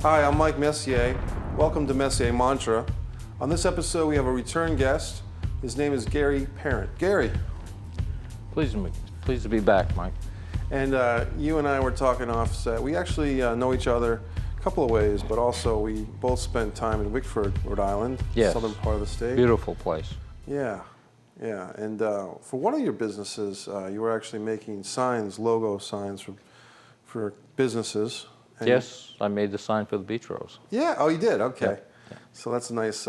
Hi, I'm Mike Messier. Welcome to Messier Mantra. On this episode, we have a return guest. His name is Gary Parent. Gary. Pleased to be back, Mike. And you and I were talking offset. We actually know each other a couple of ways, but also we both spent time in Wickford, Rhode Island, yes. Southern part of the state. Beautiful place. Yeah. And for one of your businesses, you were actually making signs, logo signs for businesses. And yes, I made the sign for the Beach Rose. Yeah, oh, you did? Okay. Yeah. So that's a nice,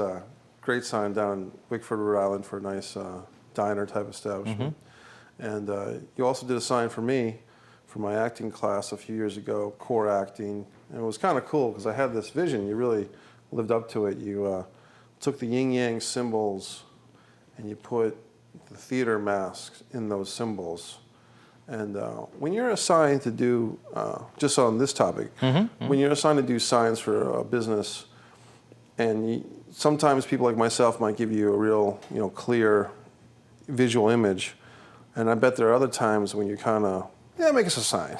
great sign down in Wickford, Rhode Island for a nice diner type establishment. And you also did a sign for me for my acting class a few years ago, core acting. And it was kind of cool because I had this vision. You really lived up to it. You took the yin-yang symbols and you put the theater masks in those symbols. And when you're assigned to do, just on this topic, when you're assigned to do signs for a business, and sometimes people like myself might give you a real, clear visual image, and I bet there are other times when you kind of, make us a sign.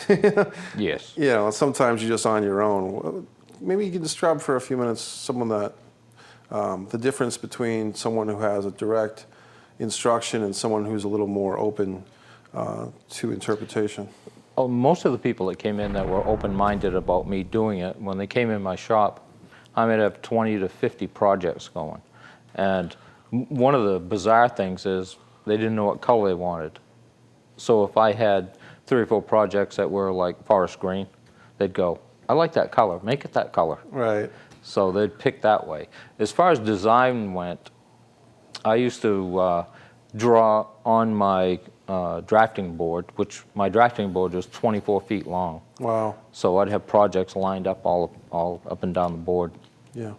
Yes. Sometimes you're just on your own. Maybe you can describe for a few minutes someone that, the difference between someone who has a direct instruction and someone who's a little more open to interpretation. Oh, most of the people that came in that were open-minded about me doing it, when they came in my shop, I might have 20 to 50 projects going. And one of the bizarre things is they didn't know what color they wanted. So if I had 3 or 4 projects that were like forest green, they'd go, I like that color, make it that color. Right. So they'd pick that way. As far as design went, I used to draw on my drafting board, which my drafting board was 24 feet long. Wow. So I'd have projects lined up all up and down the board. Yeah.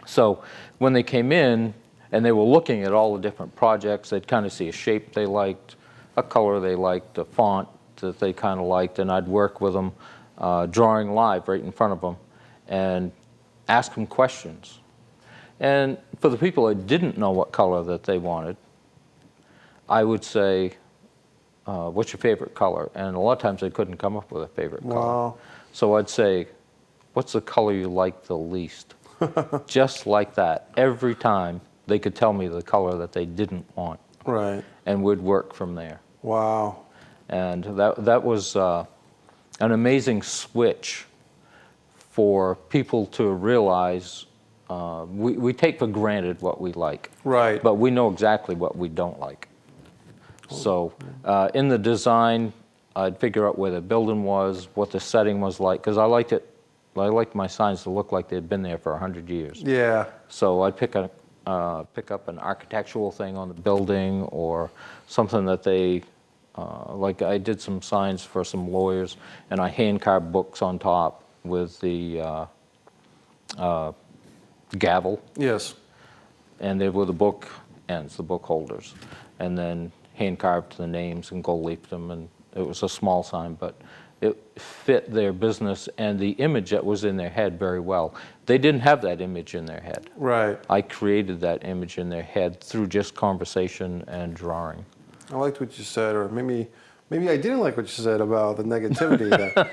So when they came in and they were looking at all the different projects, they'd kind of see a shape they liked, a color they liked, a font that they kind of liked, and I'd work with them, drawing live right in front of them, and ask them questions. And for the people that didn't know what color that they wanted, I would say, what's your favorite color? And a lot of times they couldn't come up with a favorite color. So I'd say, what's the color you like the least? Just like that. Every time they could tell me the color that they didn't want. Right. And we'd work from there. Wow. And that was an amazing switch for people to realize we take for granted what we like. Right. But we know exactly what we don't like. So in the design, I'd figure out where the building was, what the setting was like, because I liked my signs to look like they'd been there for 100 years. Yeah. So I'd pick up an architectural thing on the building or something that they, like I did some signs for some lawyers, and I hand-carved books on top with the gavel. Yes. And they were the book ends, the book holders, and then hand-carved the names and gold-leafed them, and it was a small sign, but it fit their business and the image that was in their head very well. They didn't have that image in their head. Right. I created that image in their head through just conversation and drawing. I liked what you said, or maybe I didn't like what you said about the negativity. That,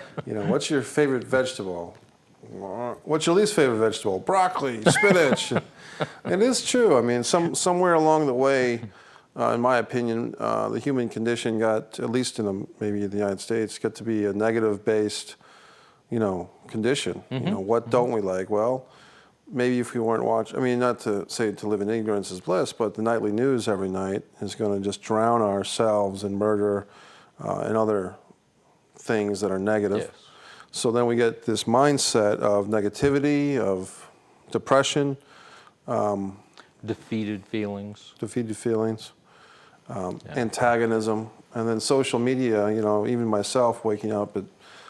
what's your favorite vegetable? What's your least favorite vegetable? Broccoli, spinach. It is true. I mean, somewhere along the way, in my opinion, the human condition got, at least maybe in the United States, got to be a negative-based, condition. What don't we like? Well, maybe if we weren't watching, I mean, not to say to live in ignorance is bliss, but the nightly news every night is going to just drown ourselves in murder and other things that are negative. Yes. So then we get this mindset of negativity, of depression. Defeated feelings. Antagonism, and then social media, even myself waking up at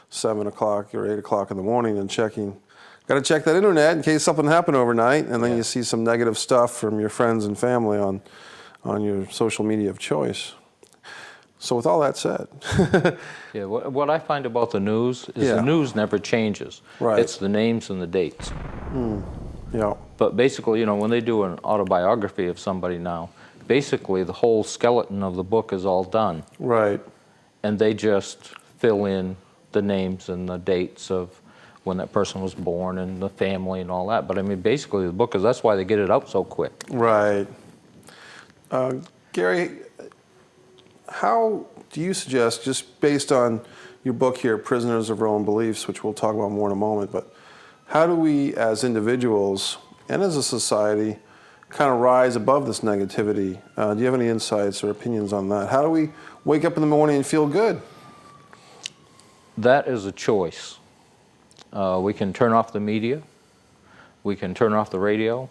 7 o'clock or 8 o'clock in the morning and got to check that internet in case something happened overnight, and then you see some negative stuff from your friends and family on your social media of choice. So with all that said. Yeah, what I find about the news is the news never changes. Right. It's the names and the dates. Yeah. But basically, when they do an autobiography of somebody now, basically the whole skeleton of the book is all done. Right. And they just fill in the names and the dates of when that person was born and the family and all that. But I mean, basically the book is, that's why they get it out so quick. Right. Gary, how do you suggest, just based on your book here, Prisoners of Our Own Beliefs, which we'll talk about more in a moment, but how do we as individuals and as a society kind of rise above this negativity? Do you have any insights or opinions on that? How do we wake up in the morning and feel good? That is a choice. We can turn off the media. We can turn off the radio.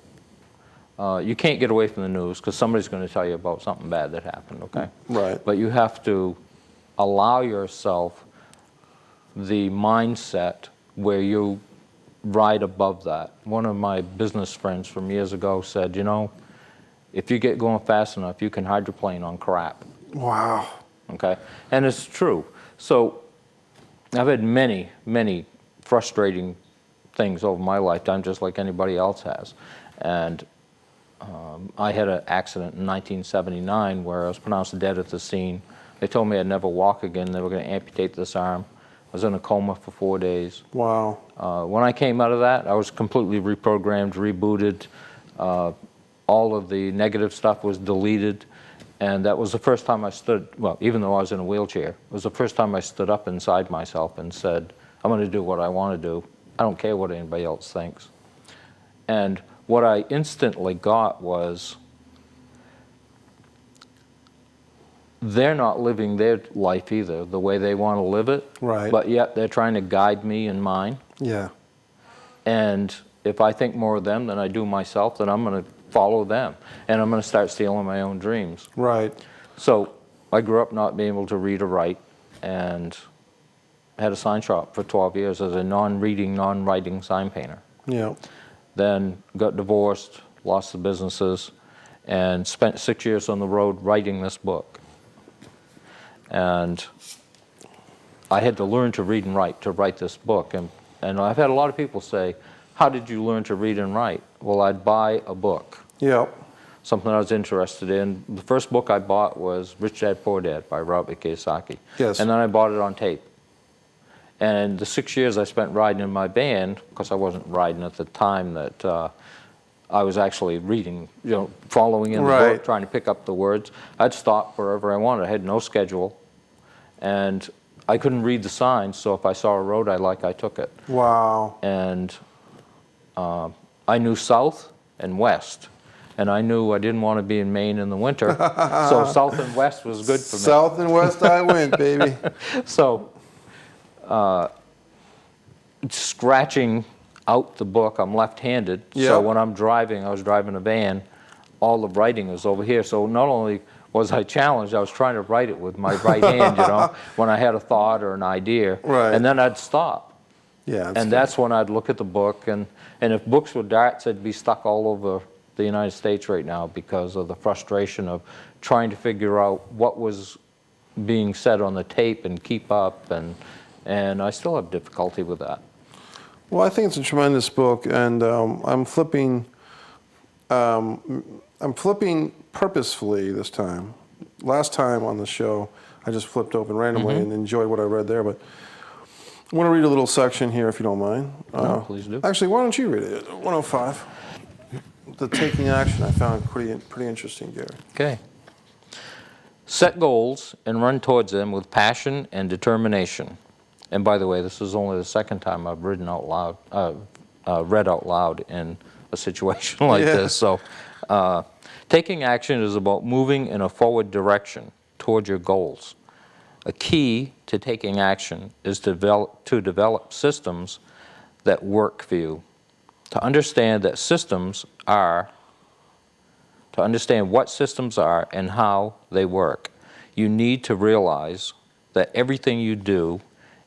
You can't get away from the news because somebody's going to tell you about something bad that happened, okay? Right. But you have to allow yourself the mindset where you ride above that. One of my business friends from years ago said, you know, if you get going fast enough, you can hydroplane on crap. Wow. Okay? And it's true. So I've had many, many frustrating things over my lifetime, just like anybody else has. And I had an accident in 1979 where I was pronounced dead at the scene. They told me I'd never walk again. They were going to amputate this arm. I was in a coma for 4 days. Wow. When I came out of that, I was completely reprogrammed, rebooted. All of the negative stuff was deleted. And that was the first time I stood, well, even though I was in a wheelchair, it was the first time I stood up inside myself and said, I'm going to do what I want to do. I don't care what anybody else thinks. And what I instantly got was, they're not living their life either the way they want to live it. Right. But yet they're trying to guide me in mine. Yeah. And if I think more of them than I do myself, then I'm going to follow them. And I'm going to start stealing my own dreams. Right. So I grew up not being able to read or write, and had a sign shop for 12 years as a non-reading, non-writing sign painter. Yeah. Then got divorced, lost the businesses, and spent 6 years on the road writing this book. And I had to learn to read and write to write this book. And I've had a lot of people say, how did you learn to read and write? Well, I'd buy a book. Yeah. Something I was interested in. The first book I bought was Rich Dad, Poor Dad by Robert Kiyosaki. Yes. And then I bought it on tape. And the 6 years I spent riding in my van, because I wasn't riding at the time that I was actually reading, you know, following in the book, trying to pick up the words. I'd stop wherever I wanted. I had no schedule. And I couldn't read the signs, so if I saw a road I liked, I took it. Wow. And I knew south and west. And I knew I didn't want to be in Maine in the winter, so south and west was good for me. South and west I went, baby. So, scratching out the book, I'm left-handed, so when I'm driving, I was driving a van, all the writing was over here. So not only was I challenged, I was trying to write it with my right hand, you know, when I had a thought or an idea. Right. And then I'd stop. Yeah. And that's when I'd look at the book, and if books were darts, they'd be stuck all over the United States right now because of the frustration of trying to figure out what was being said on the tape and keep up, and I still have difficulty with that. Well, I think it's a tremendous book, and I'm flipping purposefully this time. Last time on the show, I just flipped open randomly and enjoyed what I read there, but I want to read a little section here, if you don't mind. No, please do. Actually, why don't you read it? 105. The taking action I found pretty interesting, Gary. Okay. Set goals and run towards them with passion and determination. And by the way, this is only the second time I've read out loud in a situation like this. So, taking action is about moving in a forward direction toward your goals. A key to taking action is to develop systems that work for you. To understand what systems are and how they work, you need to realize that everything you do,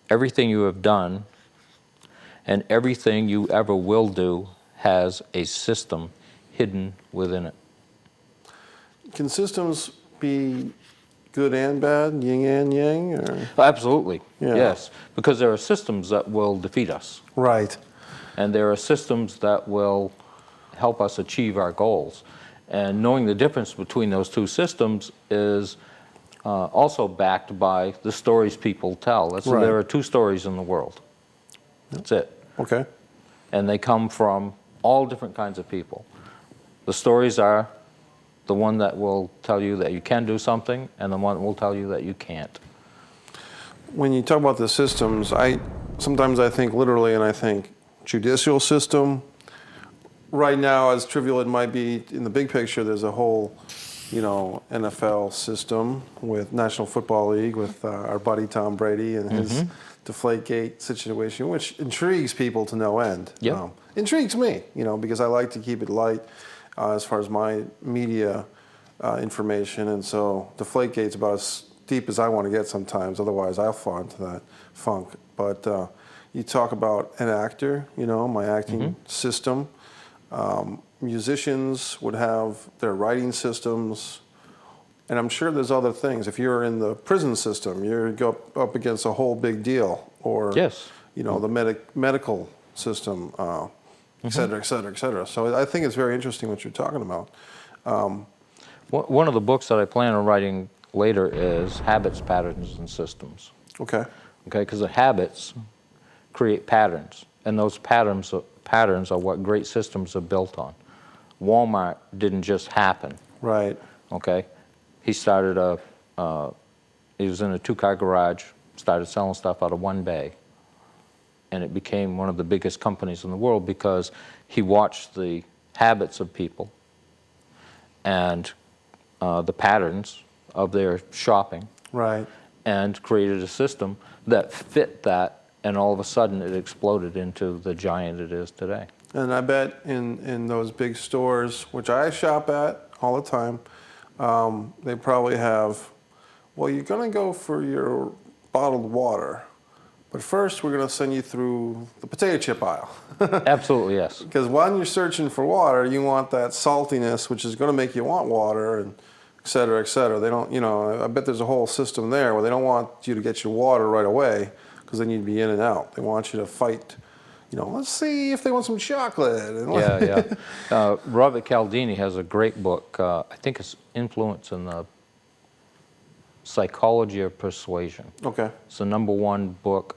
everything you have done, and everything you ever will do has a system hidden within it. Can systems be good and bad, yin and yang? Or? Absolutely, Yeah. yes. Because there are systems that will defeat us. Right. And there are systems that will help us achieve our goals. And knowing the difference between those two systems is also backed by the stories people tell. There are two stories in the world. That's it. Okay. And they come from all different kinds of people. The stories are the one that will tell you that you can do something and the one that will tell you that you can't. When you talk about the systems, sometimes I think literally, and I think judicial system. Right now, as trivial it might be, in the big picture, there's a whole, NFL system with National Football League with our buddy Tom Brady and his Deflategate situation, which intrigues people to no end. Yep. Intrigues me, because I like to keep it light as far as my media information, and so Deflategate's about as deep as I want to get sometimes. Otherwise, I'll fall into that funk. But you talk about an actor, my acting system. Musicians would have their writing systems, and I'm sure there's other things. If you're in the prison system, you go up against a whole big deal, or Yes. The medical system, et cetera, et cetera, et cetera. So I think it's very interesting what you're talking about. One of the books that I plan on writing later is Habits, Patterns, and Systems. Okay. Okay, because the habits create patterns, and those patterns are what great systems are built on. Walmart didn't just happen. Right. Okay, he started he was in a 2-car garage, started selling stuff out of one bay, and it became one of the biggest companies in the world because he watched the habits of people and the patterns of their shopping. Right. And created a system that fit that, and all of a sudden it exploded into the giant it is today. And I bet in those big stores, which I shop at all the time, they probably have, well, you're going to go for your bottled water, but first we're going to send you through the potato chip aisle. Absolutely, yes. Because when you're searching for water, you want that saltiness, which is going to make you want water, and et cetera, et cetera. They don't, I bet there's a whole system there where they don't want you to get your water right away, because then you'd be in and out. They want you to fight, let's see if they want some chocolate. And Yeah. Robert Cialdini has a great book. I think it's Influence in the Psychology of Persuasion. Okay. It's the #1 book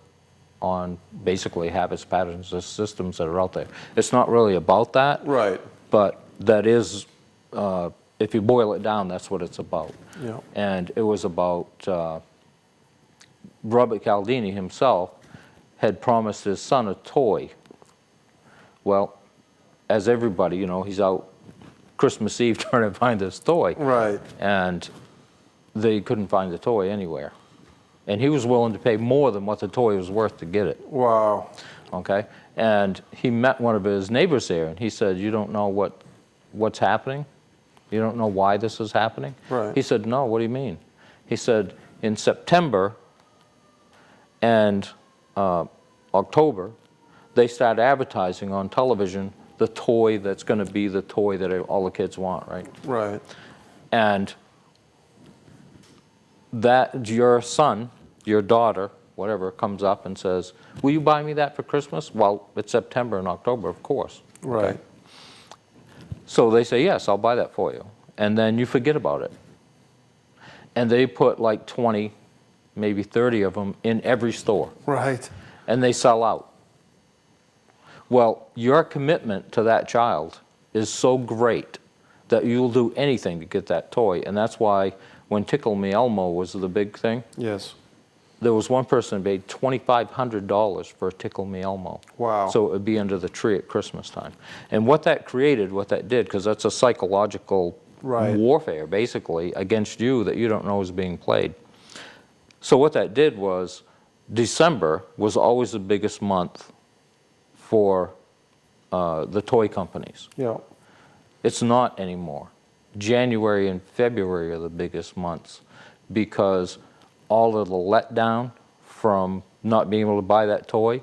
on basically habits, patterns, and systems that are out there. It's not really about that. Right. But that is, if you boil it down, that's what it's about. Yeah. And it was about Robert Cialdini himself had promised his son a toy. Well, as everybody, he's out Christmas Eve trying to find this toy. Right. And they couldn't find the toy anywhere. And he was willing to pay more than what the toy was worth to get it. Wow. Okay? And he met one of his neighbors there, and he said, "You don't know what's happening? You don't know why this is happening?" Right. He said, "No, what do you mean?" He said, "In September and October, they start advertising on television the toy that's going to be the toy that all the kids want, right? Right. And that your son, your daughter, whatever, comes up and says, 'Will you buy me that for Christmas?' Well, it's September and October, of course. Right. Okay? So they say, 'Yes, I'll buy that for you.' And then you forget about it. And they put like 20, maybe 30 of them in every store. Right. And they sell out. Well, your commitment to that child is so great that you'll do anything to get that toy. And that's why when Tickle Me Elmo was the big thing, Yes. there was one person who paid $2,500 for a Tickle Me Elmo. Wow. So it would be under the tree at Christmas time. And what that created, what that did, because that's a psychological Right. warfare, basically, against you that you don't know is being played. So what that did was December was always the biggest month for the toy companies. Yeah. It's not anymore. January and February are the biggest months because all of the letdown from not being able to buy that toy,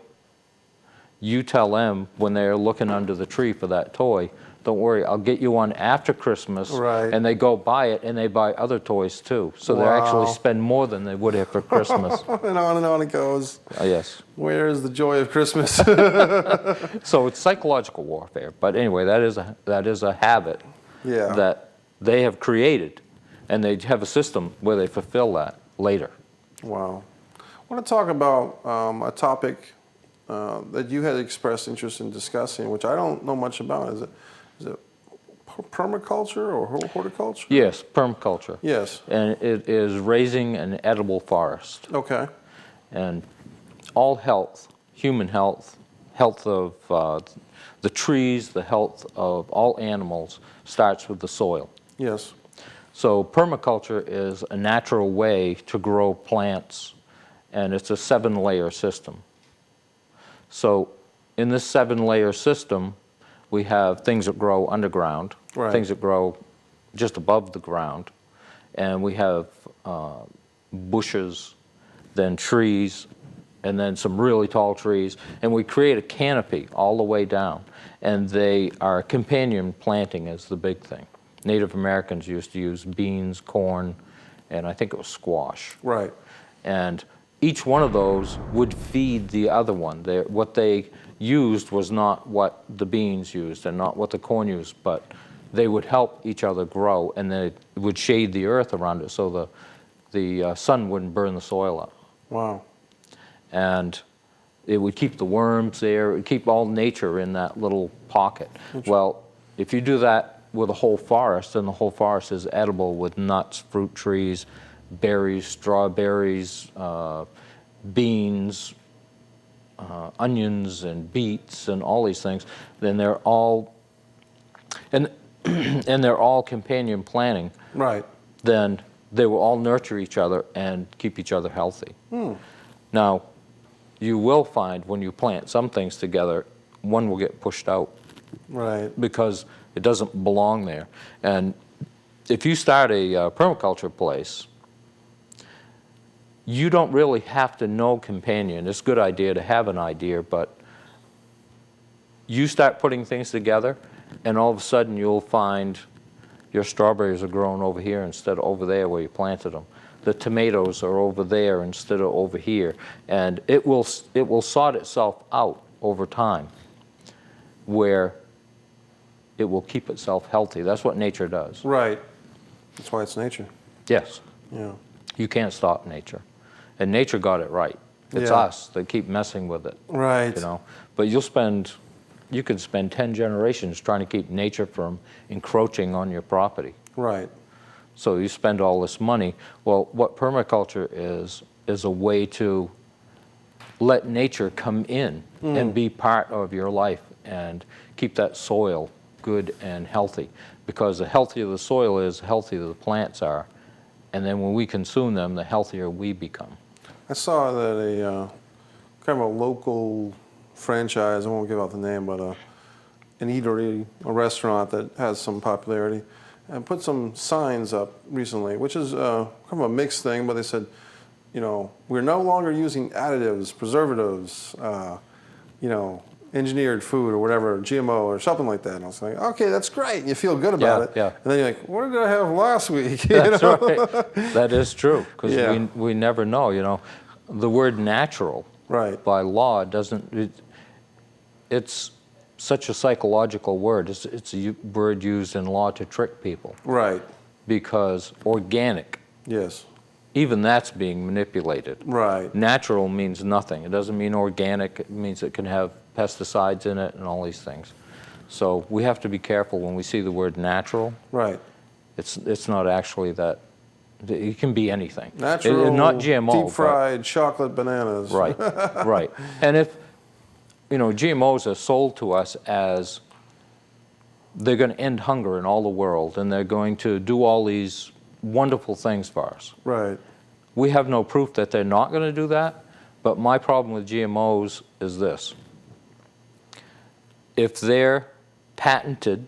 you tell them when they're looking under the tree for that toy, don't worry, I'll get you one after Christmas. Right. And they go buy it and they buy other toys too. So they actually Wow. spend more than they would have for Christmas. And on it goes. Yes. Where is the joy of Christmas? So it's psychological warfare. But anyway, that is a habit Yeah. that they have created, and they have a system where they fulfill that later. Wow. I want to talk about a topic that you had expressed interest in discussing, which I don't know much about. Is it permaculture or horticulture? Yes, permaculture. Yes. And it is raising an edible forest. Okay. And all health, human health, health of the trees, the health of all animals starts with the soil. Yes. So permaculture is a natural way to grow plants, and it's a 7-layer system. So in this 7-layer system, we have things that grow underground, right. things that grow just above the ground, and we have bushes, then trees, and then some really tall trees, and we create a canopy all the way down. And they are companion planting is the big thing. Native Americans used to use beans, corn, and I think it was squash. Right. And each one of those would feed the other one. What they used was not what the beans used and not what the corn used, but they would help each other grow, and they would shade the earth around it so the sun wouldn't burn the soil up. Wow. And it would keep the worms there, it would keep all nature in that little pocket. Well, if you do that with a whole forest, then the whole forest is edible with nuts, fruit trees, berries, strawberries, beans, onions and beets and all these things, then they're all, and they're all companion planting. Right. Then they will all nurture each other and keep each other healthy. Now, you will find when you plant some things together, one will get pushed out. Right. Because it doesn't belong there. And if you start a permaculture place, you don't really have to know companion. It's a good idea to have an idea, but you start putting things together, and all of a sudden you'll find your strawberries are growing over here instead of over there where you planted them. The tomatoes are over there instead of over here. And it will sort itself out over time where it will keep itself healthy. That's what nature does. Right. That's why it's nature. Yes. Yeah. You can't stop nature. And nature got it right. It's us that keep messing with it. Right. You know. But you could spend 10 generations trying to keep nature from encroaching on your property. Right. So you spend all this money. Well, what permaculture is a way to let nature come in and be part of your life and keep that soil good and healthy. Because the healthier the soil is, the healthier the plants are. And then when we consume them, the healthier we become. I saw that a kind of a local franchise, I won't give out the name, but an eatery, a restaurant that has some popularity, and put some signs up recently, which is kind of a mixed thing, but they said, you know, we're no longer using additives, preservatives, you know, engineered food or whatever, GMO or something like that. And I was like, okay, that's great. You feel good about it. Yeah. And then you're like, what did I have last week? That's right. That is true, because we never know, you know. The word natural, right, by law, it's such a psychological word. It's a word used in law to trick people. Right. Because organic, yes, even that's being manipulated. Right. Natural means nothing. It doesn't mean organic. It means it can have pesticides in it and all these things. So we have to be careful when we see the word natural. Right. It's not actually that. It can be anything. Natural, not GMO. deep fried chocolate bananas. Right, right. And if, you know, GMOs are sold to us as they're going to end hunger in all the world and they're going to do all these wonderful things for us. Right. We have no proof that they're not going to do that, but my problem with GMOs is this. If they're patented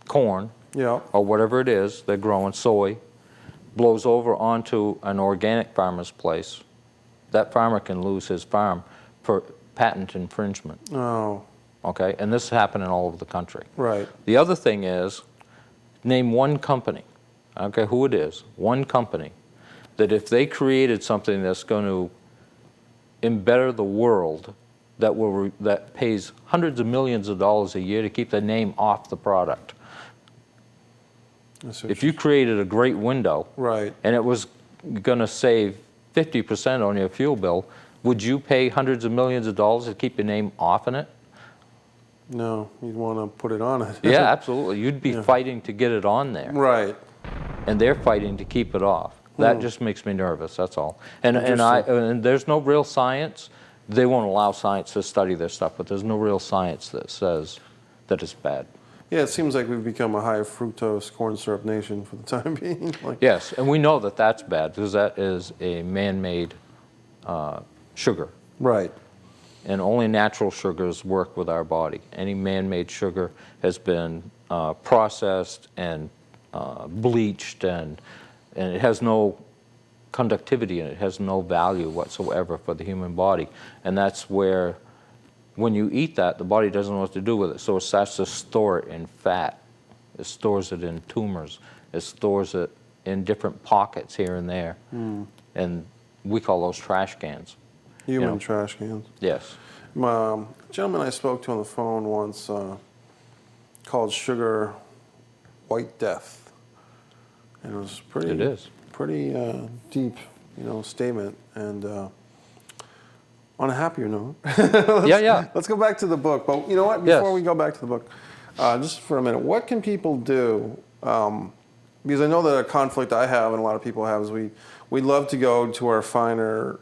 corn, or whatever it is, they're growing soy, blows over onto an organic farmer's place, that farmer can lose his farm for patent infringement. Oh. Okay, and this is happening all over the country. Right. The other thing is, name one company, I don't care who it is, one company, that if they created something that's going to embetter the world, that pays hundreds of millions of dollars a year to keep the name off the product. If you created a great window, right, and it was going to save 50% on your fuel bill, Would you pay hundreds of millions of dollars to keep your name off in it? No, you'd want to put it on it. Yeah, absolutely. You'd be fighting to get it on there. Right. And they're fighting to keep it off. That just makes me nervous, that's all. And there's no real science. They won't allow science to study this stuff, but there's no real science that says that it's bad. Yeah, it seems like we've become a high fructose corn syrup nation for the time being. Like, Yes, and we know that that's bad because that is a man-made sugar. right. And only natural sugars work with our body. Any man-made sugar has been processed and bleached, and it has no conductivity in it. It has no value whatsoever for the human body. And that's where, when you eat that, the body doesn't know what to do with it. So it starts to store it in fat. It stores it in tumors. It stores it in different pockets here and there. And we call those trash cans. Human trash cans. Yes. A gentleman I spoke to on the phone once called sugar white death. And it was pretty. It is. Pretty deep, statement. And on a happier note, let's go back to the book. But you know what? Before we go back to the book, just for a minute, what can people do? Because I know that a conflict I have and a lot of people have is we love to go to our finer,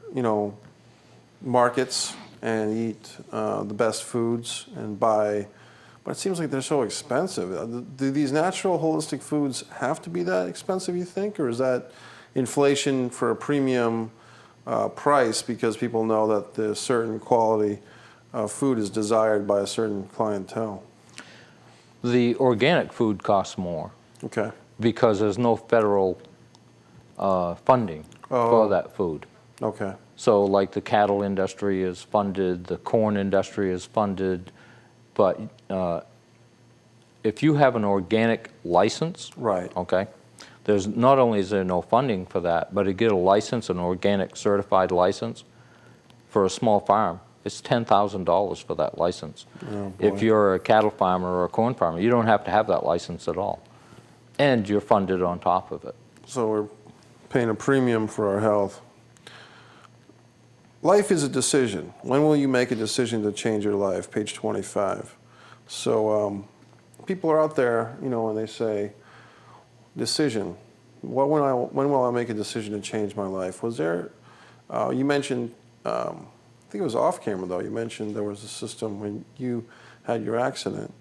markets and eat the best foods and buy. But it seems like they're so expensive. Do these natural, holistic foods have to be that expensive, you think? Or is that inflation for a premium price because people know that the certain quality of food is desired by a certain clientele? The organic food costs more. Okay. Because there's no federal funding for that food. Okay. So like the cattle industry is funded, the corn industry is funded, but if you have an organic license, right? Okay, there's not only is there no funding for that, but to get a license, an organic certified license for a small farm, it's $10,000 for that license. Oh, if you're a cattle farmer or a corn farmer, you don't have to have that license at all, and you're funded on top of it. So we're paying a premium for our health. Life is a decision. When will you make a decision to change your life? Page 25. So people are out there, when they say, decision. When will I make a decision to change my life? Was there, you mentioned, I think it was off camera though, you mentioned there was a system when you had your accident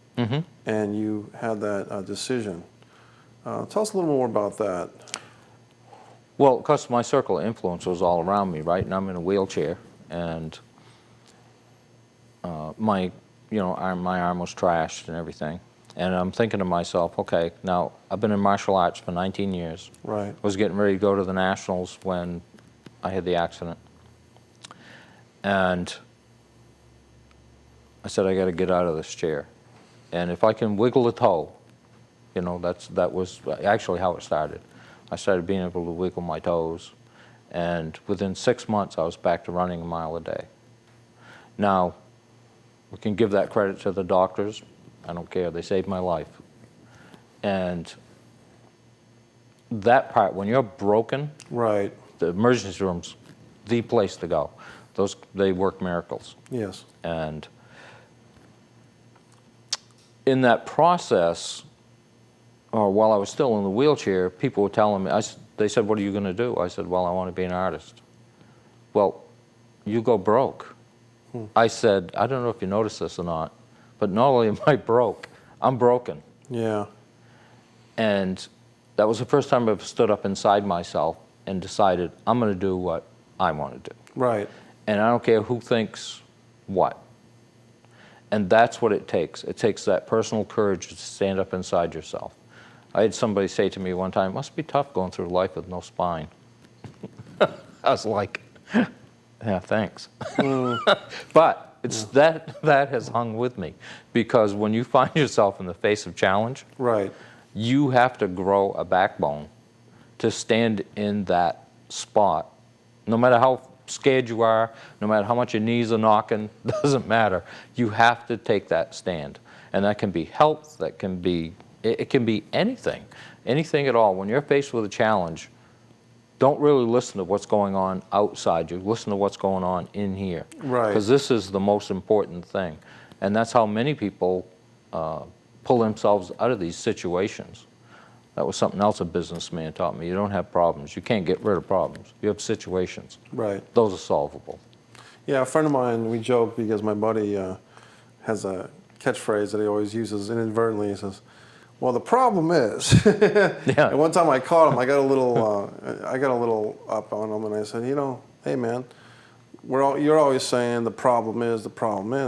and you had that decision. Tell us a little more about that. Well, because my circle of influence was all around me, right? And I'm in a wheelchair, and my arm was trashed and everything. And I'm thinking to myself, okay, now I've been in martial arts for 19 years. Right. I was getting ready to go to the Nationals when I had the accident. And I said, I got to get out of this chair. And if I can wiggle a toe, that was actually how it started. I started being able to wiggle my toes, and within 6 months I was back to running a mile a day. Now, we can give that credit to the doctors. I don't care, they saved my life. And that part, when you're broken, right, the emergency room's the place to go. They work miracles. Yes. And in that process, or while I was still in the wheelchair, people were telling me, they said, what are you going to do? I said, well, I want to be an artist. Well, you go broke. I said, I don't know if you noticed this or not, but not only am I broke, I'm broken. Yeah. And that was the first time I've stood up inside myself and decided, I'm going to do what I want to do. Right. And I don't care who thinks what. And that's what it takes. It takes that personal courage to stand up inside yourself. I had somebody say to me one time, it must be tough going through life with no spine. I was like, yeah, thanks. But it's that has hung with me, because when you find yourself in the face of challenge, right, you have to grow a backbone to stand in that spot. No matter how scared you are, no matter how much your knees are knocking, doesn't matter. You have to take that stand. And that can be health, that can be, it can be anything at all. When you're faced with a challenge, don't really listen to what's going on outside you. Listen to what's going on in here. Right. Because this is the most important thing. And that's how many people pull themselves out of these situations. That was something else a businessman taught me. You don't have problems. You can't get rid of problems. You have situations. Right. Those are solvable. Yeah, a friend of mine, we joke because my buddy has a catchphrase that he always uses inadvertently. He says, "Well, the problem is," Yeah. and one time I caught him. I got a little up on him, and I said, "Hey man, you're always saying the problem is,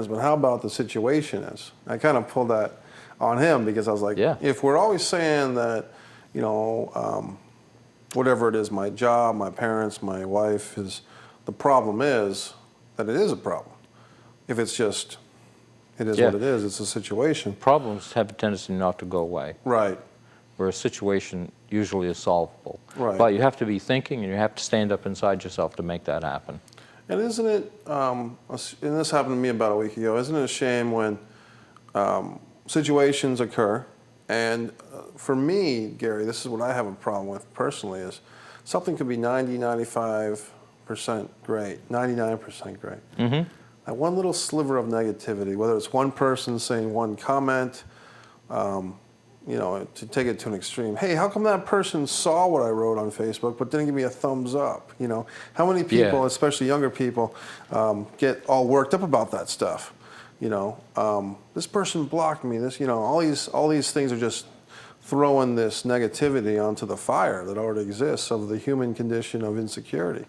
but how about the situation is?" I kind of pulled that on him because I was like, yeah. if we're always saying that, whatever it is, my job, my parents, my wife, is the problem is that it is a problem. If it's just, it is what it is, it's a situation. Problems have a tendency not to go away. Right. Where a situation usually is solvable. Right. But you have to be thinking and you have to stand up inside yourself to make that happen. And isn't it, and this happened to me about a week ago, isn't it a shame when situations occur, and for me, Gary, this is what I have a problem with personally, is something could be 90, 95% great, 99% great. Mm-hmm. That one little sliver of negativity, whether it's one person saying one comment, to take it to an extreme. Hey, how come that person saw what I wrote on Facebook but didn't give me a thumbs up? How many people, especially younger people, get all worked up about that stuff? This person blocked me. All these things are just throwing this negativity onto the fire that already exists of the human condition of insecurity.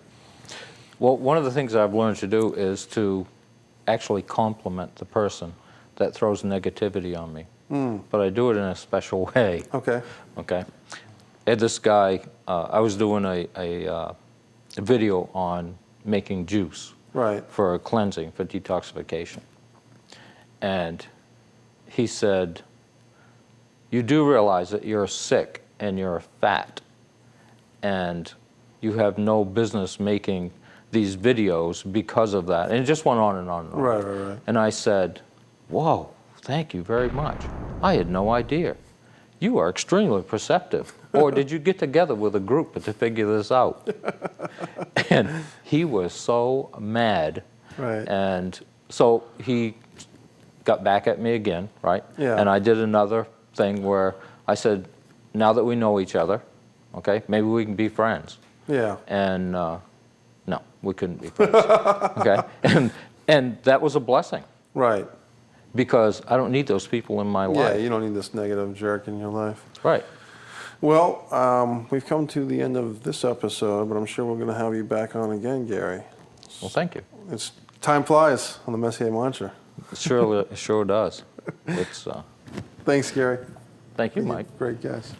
Well, one of the things I've learned to do is to actually compliment the person that throws negativity on me. But I do it in a special way. Okay. Okay. I had this guy, I was doing a video on making juice. Right. For cleansing, for detoxification. And he said, "You do realize that you're sick and you're fat and you have no business making these videos because of that." And it just went on and on and on. Right. And I said, "Whoa, thank you very much. I had no idea. You are extremely perceptive. Or did you get together with a group to figure this out?" And he was so mad. Right. And so he got back at me again, right? Yeah. And I did another thing where I said, "Now that we know each other, okay, maybe we can be friends." Yeah. And no, we couldn't be friends. Okay. And that was a blessing. Right. Because I don't need those people in my life. Yeah, you don't need this negative jerk in your life. Right. Well, we've come to the end of this episode, but I'm sure we're going to have you back on again, Gary. Well, thank you. Time flies on the Messier Mantra. It sure does. Thanks, Gary. Thank you, Mike. Great guest.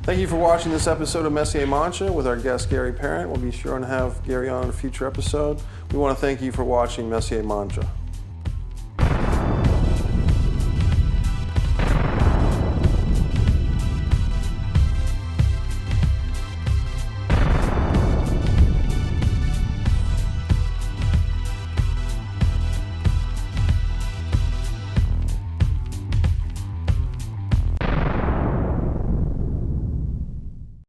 Thank you for watching this episode of Messier Mantra with our guest, Gary Parent. We'll be sure to have Gary on in a future episode. We want to thank you for watching Messier Mantra.